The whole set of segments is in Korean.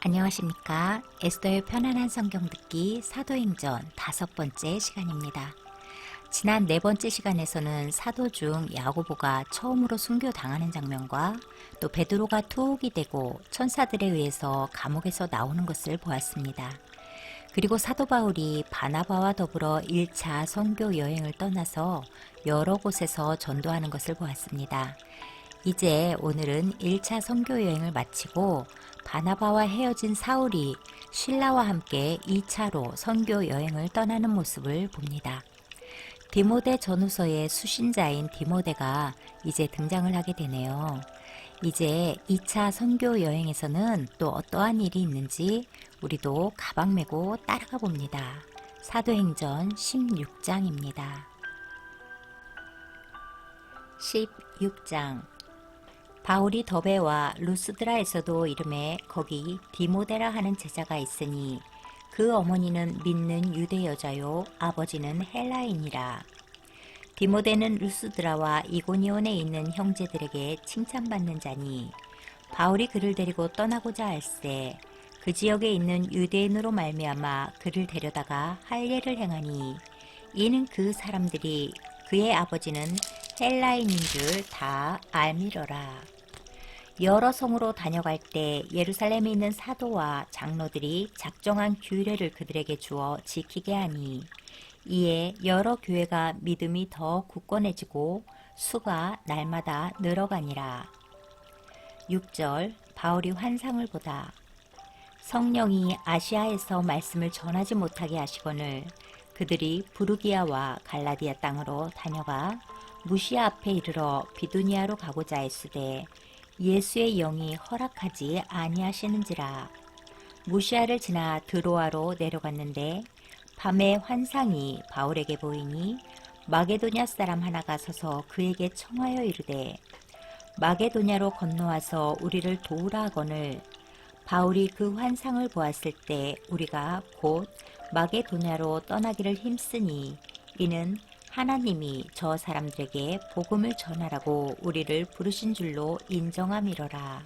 안녕하십니까. 에스더의 편안한 성경 듣기 사도행전 5번째 시간입니다. 지난 4번째 시간에서는 사도 중 야고보가 처음으로 순교당하는 장면과 또 베드로가 투옥이 되고 천사들에 의해서 감옥에서 나오는 것을 보았습니다. 그리고 사도 바울이 바나바와 더불어 1차 선교 여행을 떠나서 여러 곳에서 전도하는 것을 보았습니다. 이제 오늘은 1차 선교 여행을 마치고 바나바와 헤어진 사울이 실라와 함께 2차로 선교 여행을 떠나는 모습을 봅니다. 디모데 전후서의 수신자인 디모데가 이제 등장을 하게 되네요. 이제 2차 선교 여행에서는 또 어떠한 일이 있는지 우리도 가방 메고 따라가 봅니다. 사도행전 16장입니다. 16장 바울이 더베와 루스드라에서도 이름에 거기 디모데라 하는 제자가 있으니 그 어머니는 믿는 유대 여자요 아버지는 헬라인이라. 디모데는 루스드라와 이고니온에 있는 형제들에게 칭찬받는 자니 바울이 그를 데리고 떠나고자 할세 그 지역에 있는 유대인으로 말미암아 그를 데려다가 할례를 행하니 이는 그 사람들이 그의 아버지는 헬라인인 줄 다 알미러라. 여러 성으로 다녀갈 때 예루살렘에 있는 사도와 장로들이 작정한 규례를 그들에게 주어 지키게 하니 이에 여러 교회가 믿음이 더 굳건해지고 수가 날마다 늘어가니라. 6절 바울이 환상을 보다. 성령이 아시아에서 말씀을 전하지 못하게 하시거늘 그들이 부르기아와 갈라디아 땅으로 다녀가 무시아 앞에 이르러 비두니아로 가고자 했으되 예수의 영이 허락하지 아니하시는지라. 무시아를 지나 드로아로 내려갔는데 밤에 환상이 바울에게 보이니 마게도냐 사람 하나가 서서 그에게 청하여 이르되 마게도냐로 건너와서 우리를 도우라 하거늘 바울이 그 환상을 보았을 때 우리가 곧 마게도냐로 떠나기를 힘쓰니 이는 하나님이 저 사람들에게 복음을 전하라고 우리를 부르신 줄로 인정함이로라.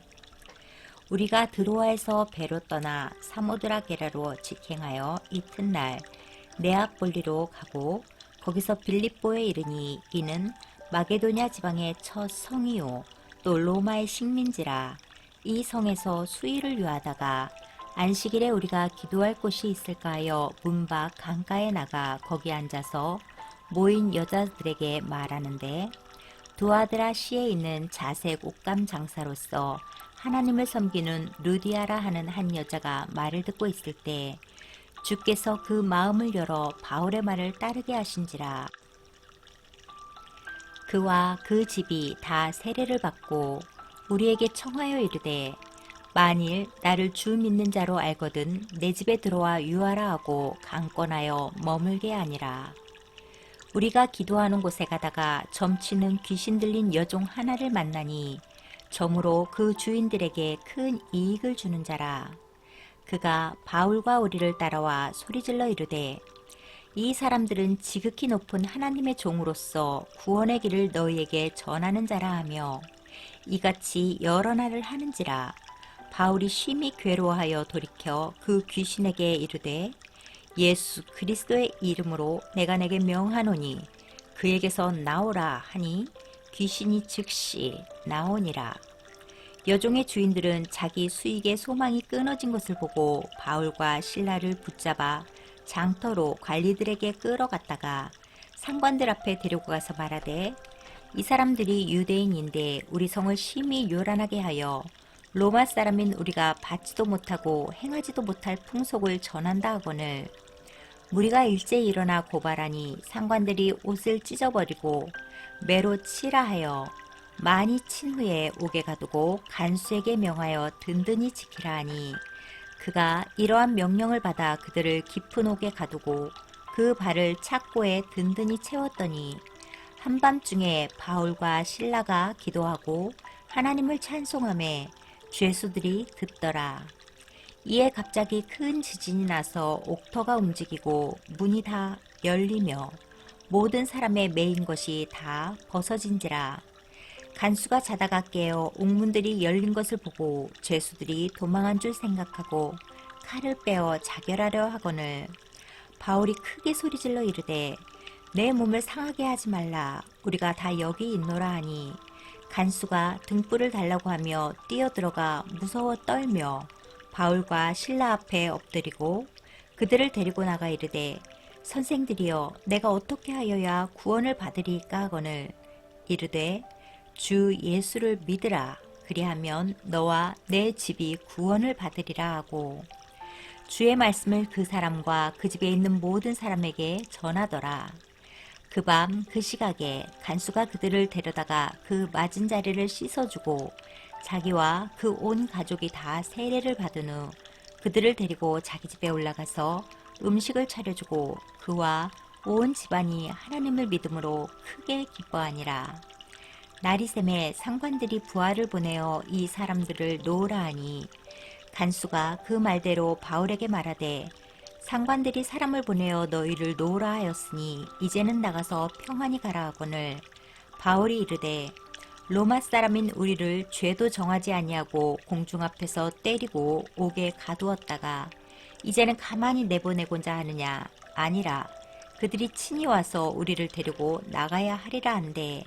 우리가 드로아에서 배로 떠나 사모드라게라로 직행하여 이튿날 네아폴리로 가고 거기서 빌립보에 이르니 이는 마게도냐 지방의 첫 성이요 또 로마의 식민지라. 이 성에서 수일을 유하다가 안식일에 우리가 기도할 곳이 있을까 하여 문 밖 강가에 나가 거기 앉아서 모인 여자들에게 말하는데 두아드라시에 있는 자색 옷감 장사로서 하나님을 섬기는 루디아라 하는 한 여자가 말을 듣고 있을 때 주께서 그 마음을 열어 바울의 말을 따르게 하신지라. 그와 그 집이 다 세례를 받고 우리에게 청하여 이르되 만일 나를 주 믿는 자로 알거든 내 집에 들어와 유하라 하고 강권하여 머물게 하니라. 우리가 기도하는 곳에 가다가 점치는 귀신 들린 여종 하나를 만나니 점으로 그 주인들에게 큰 이익을 주는 자라. 그가 바울과 우리를 따라와 소리질러 이르되 이 사람들은 지극히 높은 하나님의 종으로서 구원의 길을 너희에게 전하는 자라 하며 이같이 여러 날을 하는지라. 바울이 심히 괴로워하여 돌이켜 그 귀신에게 이르되 예수 그리스도의 이름으로 내가 내게 명하노니 그에게서 나오라 하니 귀신이 즉시 나오니라. 여종의 주인들은 자기 수익의 소망이 끊어진 것을 보고 바울과 실라를 붙잡아 장터로 관리들에게 끌어갔다가 상관들 앞에 데리고 가서 말하되 이 사람들이 유대인인데 우리 성을 심히 요란하게 하여 로마 사람인 우리가 받지도 못하고 행하지도 못할 풍속을 전한다 하거늘 무리가 일제히 일어나 고발하니 상관들이 옷을 찢어버리고 매로 치라 하여 많이 친 후에 옥에 가두고 간수에게 명하여 든든히 지키라 하니 그가 이러한 명령을 받아 그들을 깊은 옥에 가두고 그 발을 착고에 든든히 채웠더니 한밤중에 바울과 실라가 기도하고 하나님을 찬송하며 죄수들이 듣더라. 이에 갑자기 큰 지진이 나서 옥터가 움직이고 문이 다 열리며 모든 사람의 매인 것이 다 벗어진지라. 간수가 자다가 깨어 옥문들이 열린 것을 보고 죄수들이 도망한 줄 생각하고 칼을 빼어 자결하려 하거늘 바울이 크게 소리질러 이르되 내 몸을 상하게 하지 말라. 우리가 다 여기 있노라 하니 간수가 등불을 달라고 하며 뛰어들어가 무서워 떨며 바울과 신라 앞에 엎드리고 그들을 데리고 나가 이르되 선생들이여 내가 어떻게 하여야 구원을 받으리이까 하거늘 이르되 주 예수를 믿으라. 그리하면 너와 내 집이 구원을 받으리라 하고 주의 말씀을 그 사람과 그 집에 있는 모든 사람에게 전하더라. 그 밤 그 시각에 간수가 그들을 데려다가 그 맞은 자리를 씻어주고 자기와 그 온 가족이 다 세례를 받은 후 그들을 데리고 자기 집에 올라가서 음식을 차려주고 그와 온 집안이 하나님을 믿음으로 크게 기뻐하니라. 날이 새매 상관들이 부하를 보내어 이 사람들을 놓으라 하니 간수가 그 말대로 바울에게 말하되 상관들이 사람을 보내어 너희를 놓으라 하였으니 이제는 나가서 평안히 가라 하거늘 바울이 이르되 로마 사람인 우리를 죄도 정하지 아니하고 공중 앞에서 때리고 옥에 가두었다가 이제는 가만히 내보내고자 하느냐. 아니라 그들이 친히 와서 우리를 데리고 나가야 하리라 한데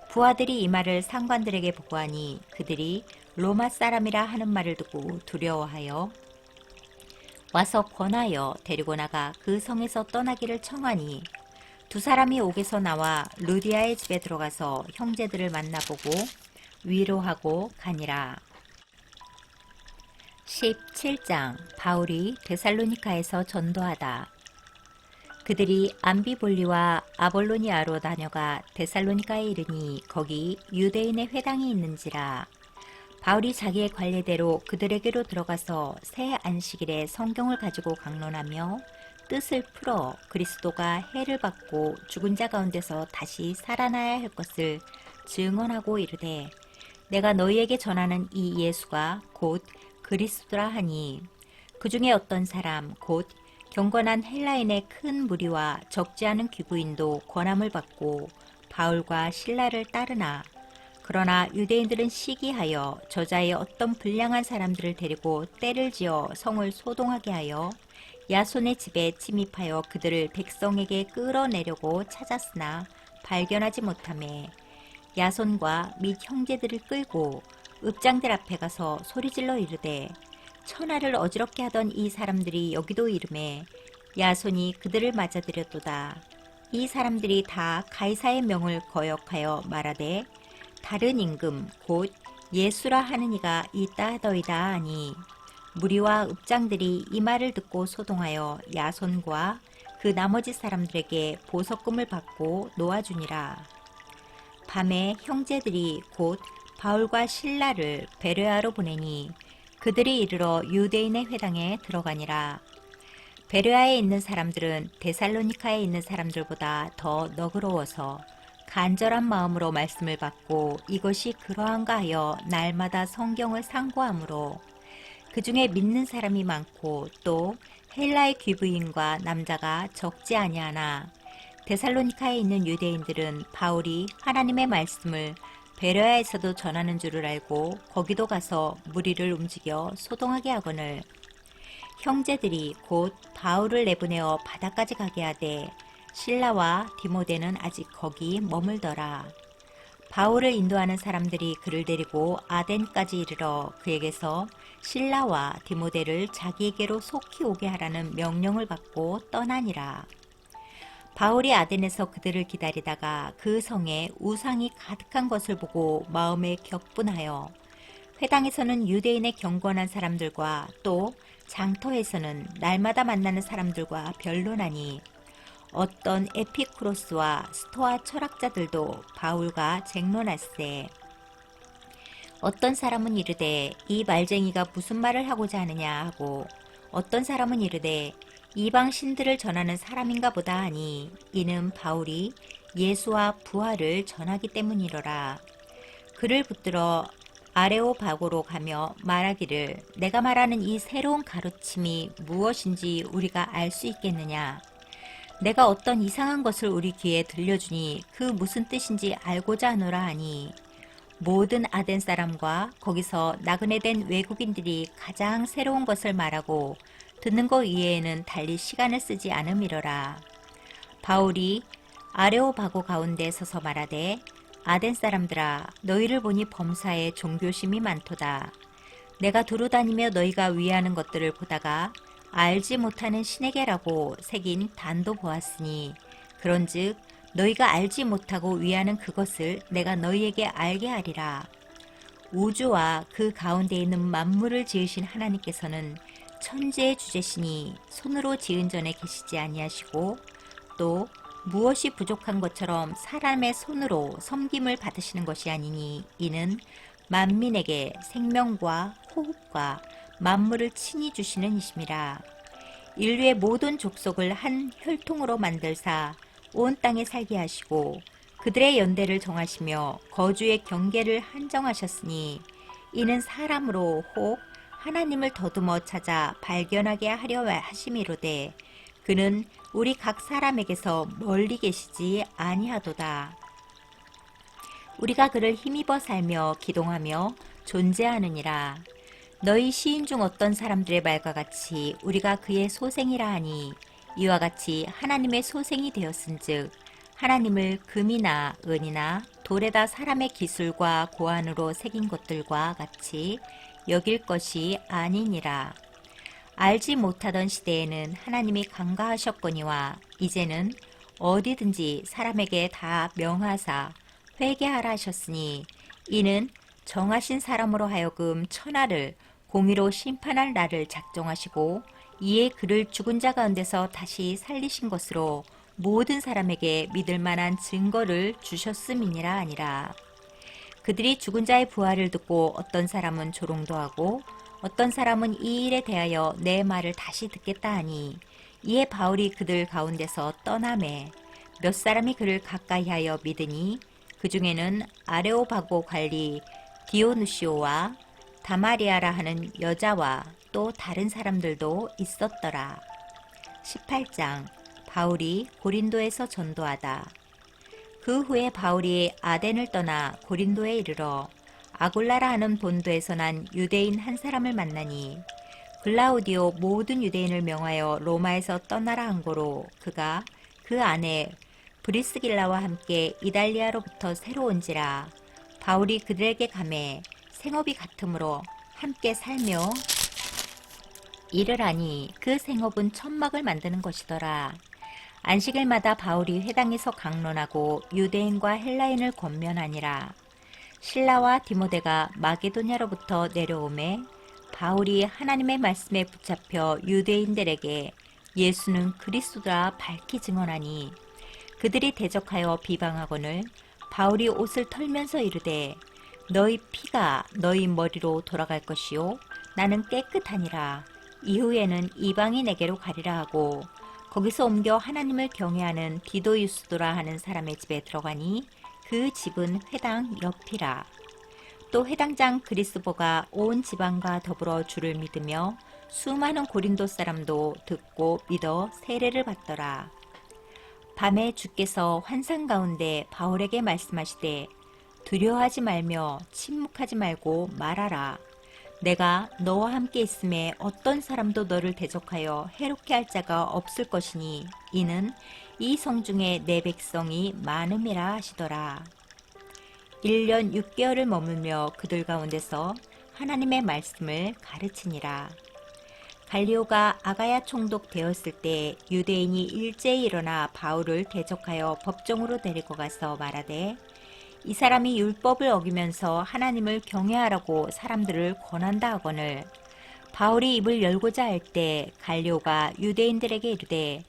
부하들이 이 말을 상관들에게 보고하니 그들이 로마 사람이라 하는 말을 듣고 두려워하여 와서 권하여 데리고 나가 그 성에서 떠나기를 청하니 두 사람이 옥에서 나와 루디아의 집에 들어가서 형제들을 만나보고 위로하고 가니라. 17장 바울이 데살로니카에서 전도하다. 그들이 암비볼리와 아볼로니아로 다녀가 데살로니카에 이르니 거기 유대인의 회당이 있는지라. 바울이 자기의 관례대로 그들에게로 들어가서 새 안식일에 성경을 가지고 강론하며 뜻을 풀어 그리스도가 해를 받고 죽은 자 가운데서 다시 살아나야 할 것을 증언하고 이르되 내가 너희에게 전하는 이 예수가 곧 그리스도라 하니 그 중에 어떤 사람 곧 경건한 헬라인의 큰 무리와 적지 않은 귀부인도 권함을 받고 바울과 신라를 따르나 그러나 유대인들은 시기하여 저자의 어떤 불량한 사람들을 데리고 떼를 지어 성을 소동하게 하여 야손의 집에 침입하여 그들을 백성에게 끌어내려고 찾았으나 발견하지 못하매 야손과 및 형제들을 끌고 읍장들 앞에 가서 소리질러 이르되 천하를 어지럽게 하던 이 사람들이 여기도 이르매 야손이 그들을 맞아들였도다. 이 사람들이 다 가이사의 명을 거역하여 말하되 다른 임금 곧 예수라 하는 이가 있다 하더이다 하니 무리와 읍장들이 이 말을 듣고 소동하여 야손과 그 나머지 사람들에게 보석금을 받고 놓아주니라. 밤에 형제들이 곧 바울과 신라를 베레아로 보내니 그들이 이르러 유대인의 회당에 들어가니라. 베레아에 있는 사람들은 데살로니카에 있는 사람들보다 더 너그러워서 간절한 마음으로 말씀을 받고 이것이 그러한가 하여 날마다 성경을 상고하므로 그 중에 믿는 사람이 많고 또 헬라의 귀부인과 남자가 적지 아니하나 데살로니카에 있는 유대인들은 바울이 하나님의 말씀을 베레아에서도 전하는 줄을 알고 거기도 가서 무리를 움직여 소동하게 하거늘 형제들이 곧 바울을 내보내어 바다까지 가게 하되 실라와 디모데는 아직 거기 머물더라. 바울을 인도하는 사람들이 그를 데리고 아덴까지 이르러 그에게서 실라와 디모데를 자기에게로 속히 오게 하라는 명령을 받고 떠나니라. 바울이 아덴에서 그들을 기다리다가 그 성에 우상이 가득한 것을 보고 마음에 격분하여 회당에서는 유대인의 경건한 사람들과 또 장터에서는 날마다 만나는 사람들과 변론하니 어떤 에피쿠로스와 스토아 철학자들도 바울과 쟁론할세. 어떤 사람은 이르되 이 말쟁이가 무슨 말을 하고자 하느냐 하고 어떤 사람은 이르되 이방 신들을 전하는 사람인가 보다 하니 이는 바울이 예수와 부활을 전하기 때문이로라. 그를 붙들어 아레오바고로 가며 말하기를 내가 말하는 이 새로운 가르침이 무엇인지 우리가 알 수 있겠느냐. 내가 어떤 이상한 것을 우리 귀에 들려주니 그 무슨 뜻인지 알고자 하노라 하니 모든 아덴 사람과 거기서 나그네 된 외국인들이 가장 새로운 것을 말하고 듣는 것 이외에는 달리 시간을 쓰지 않음이러라. 바울이 아레오바고 가운데 서서 말하되 아덴 사람들아 너희를 보니 범사에 종교심이 많도다. 내가 두루 다니며 너희가 위하는 것들을 보다가 알지 못하는 신에게라고 새긴 단도 보았으니 그런즉 너희가 알지 못하고 위하는 그것을 내가 너희에게 알게 하리라. 우주와 그 가운데 있는 만물을 지으신 하나님께서는 천지의 주제시니 손으로 지은 전에 계시지 아니하시고 또 무엇이 부족한 것처럼 사람의 손으로 섬김을 받으시는 것이 아니니 이는 만민에게 생명과 호흡과 만물을 친히 주시는 이심이라. 인류의 모든 족속을 한 혈통으로 만들사 온 땅에 살게 하시고 그들의 연대를 정하시며 거주의 경계를 한정하셨으니 이는 사람으로 혹 하나님을 더듬어 찾아 발견하게 하려 하심이로되 그는 우리 각 사람에게서 멀리 계시지 아니하도다. 우리가 그를 힘입어 살며 기동하며 존재하느니라. 너희 시인 중 어떤 사람들의 말과 같이 우리가 그의 소생이라 하니 이와 같이 하나님의 소생이 되었은즉 하나님을 금이나 은이나 돌에다 사람의 기술과 고안으로 새긴 것들과 같이 여길 것이 아니니라. 알지 못하던 시대에는 하나님이 간과하셨거니와 이제는 어디든지 사람에게 다 명하사 회개하라 하셨으니 이는 정하신 사람으로 하여금 천하를 공의로 심판할 날을 작정하시고 이에 그를 죽은 자 가운데서 다시 살리신 것으로 모든 사람에게 믿을 만한 증거를 주셨음이니라 아니라. 그들이 죽은 자의 부활을 듣고 어떤 사람은 조롱도 하고 어떤 사람은 이 일에 대하여 내 말을 다시 듣겠다 하니 이에 바울이 그들 가운데서 떠나매 몇 사람이 그를 가까이 하여 믿으니 그 중에는 아레오바고 관리 디오누시오와 다마리아라 하는 여자와 또 다른 사람들도 있었더라. 18장 바울이 고린도에서 전도하다. 그 후에 바울이 아덴을 떠나 고린도에 이르러 아골라라 하는 본도에서 난 유대인 한 사람을 만나니 글라우디오 모든 유대인을 명하여 로마에서 떠나라 한 고로 그가 그 안에 브리스길라와 함께 이달리아로부터 새로 온지라. 바울이 그들에게 가매 생업이 같으므로 함께 살며 일을 하니 그 생업은 천막을 만드는 것이더라. 안식일마다 바울이 회당에서 강론하고 유대인과 헬라인을 권면하니라. 실라와 디모데가 마게도냐로부터 내려오매 바울이 하나님의 말씀에 붙잡혀 유대인들에게 예수는 그리스도라 밝히 증언하니 그들이 대적하여 비방하거늘 바울이 옷을 털면서 이르되 너희 피가 너희 머리로 돌아갈 것이요 나는 깨끗하니라. 이후에는 이방인에게로 가리라 하고 거기서 옮겨 하나님을 경외하는 디도유스도라 하는 사람의 집에 들어가니 그 집은 회당 옆이라. 또 회당장 그리스보가 온 지방과 더불어 주를 믿으며 수많은 고린도 사람도 듣고 믿어 세례를 받더라. 밤에 주께서 환상 가운데 바울에게 말씀하시되 두려워하지 말며 침묵하지 말고 말하라. 내가 너와 함께 있음에 어떤 사람도 너를 대적하여 해롭게 할 자가 없을 것이니 이는 이 성중에 내 백성이 많음이라 하시더라. 1년 6개월을 머물며 그들 가운데서 하나님의 말씀을 가르치니라. 갈리오가 아가야 총독 되었을 때 유대인이 일제히 일어나 바울을 대적하여 법정으로 데리고 가서 말하되 이 사람이 율법을 어기면서 하나님을 경외하라고 사람들을 권한다 하거늘 바울이 입을 열고자 할 때 갈리오가 유대인들에게 이르되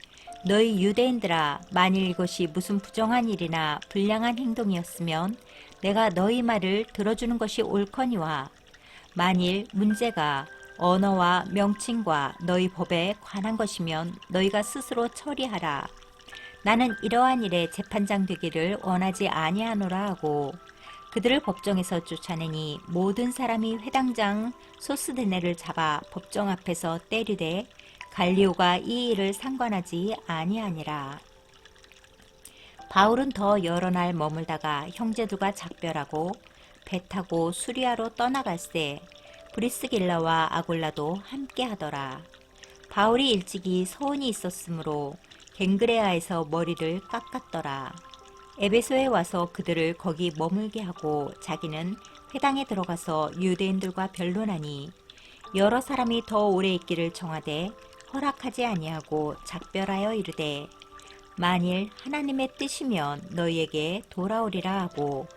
너희 유대인들아 만일 이것이 무슨 부정한 일이나 불량한 행동이었으면 내가 너희 말을 들어주는 것이 옳거니와 만일 문제가 언어와 명칭과 너희 법에 관한 것이면 너희가 스스로 처리하라. 나는 이러한 일에 재판장 되기를 원하지 아니하노라 하고 그들을 법정에서 쫓아내니 모든 사람이 회당장 소스데네를 잡아 법정 앞에서 때리되 갈리오가 이 일을 상관하지 아니하니라. 바울은 더 여러 날 머물다가 형제들과 작별하고 배 타고 수리아로 떠나갈새 브리스길라와 아굴라도 함께 하더라. 바울이 일찍이 서원이 있었으므로 갱그레아에서 머리를 깎았더라. 에베소에 와서 그들을 거기 머물게 하고 자기는 회당에 들어가서 유대인들과 변론하니 여러 사람이 더 오래 있기를 청하되 허락하지 아니하고 작별하여 이르되 만일 하나님의 뜻이면 너희에게 돌아오리라 하고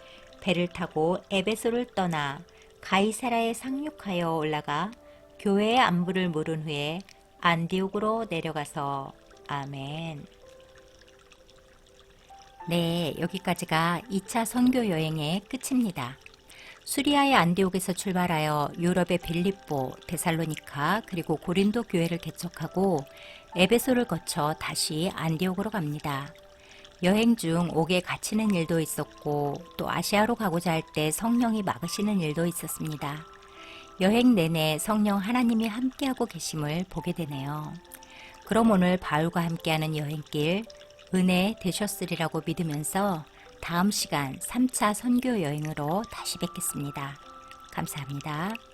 배를 타고 에베소를 떠나 가이사라에 상륙하여 올라가 교회의 안부를 물은 후에 안디옥으로 내려가서 아멘. 네, 여기까지가 2차 선교 여행의 끝입니다. 수리아의 안디옥에서 출발하여 유럽의 빌립보, 데살로니카 그리고 고린도 교회를 개척하고 에베소를 거쳐 다시 안디옥으로 갑니다. 여행 중 옥에 갇히는 일도 있었고 또 아시아로 가고자 할 때 성령이 막으시는 일도 있었습니다. 여행 내내 성령 하나님이 함께하고 계심을 보게 되네요. 그럼 오늘 바울과 함께하는 여행길 은혜 되셨으리라고 믿으면서 다음 시간 3차 선교 여행으로 다시 뵙겠습니다. 감사합니다.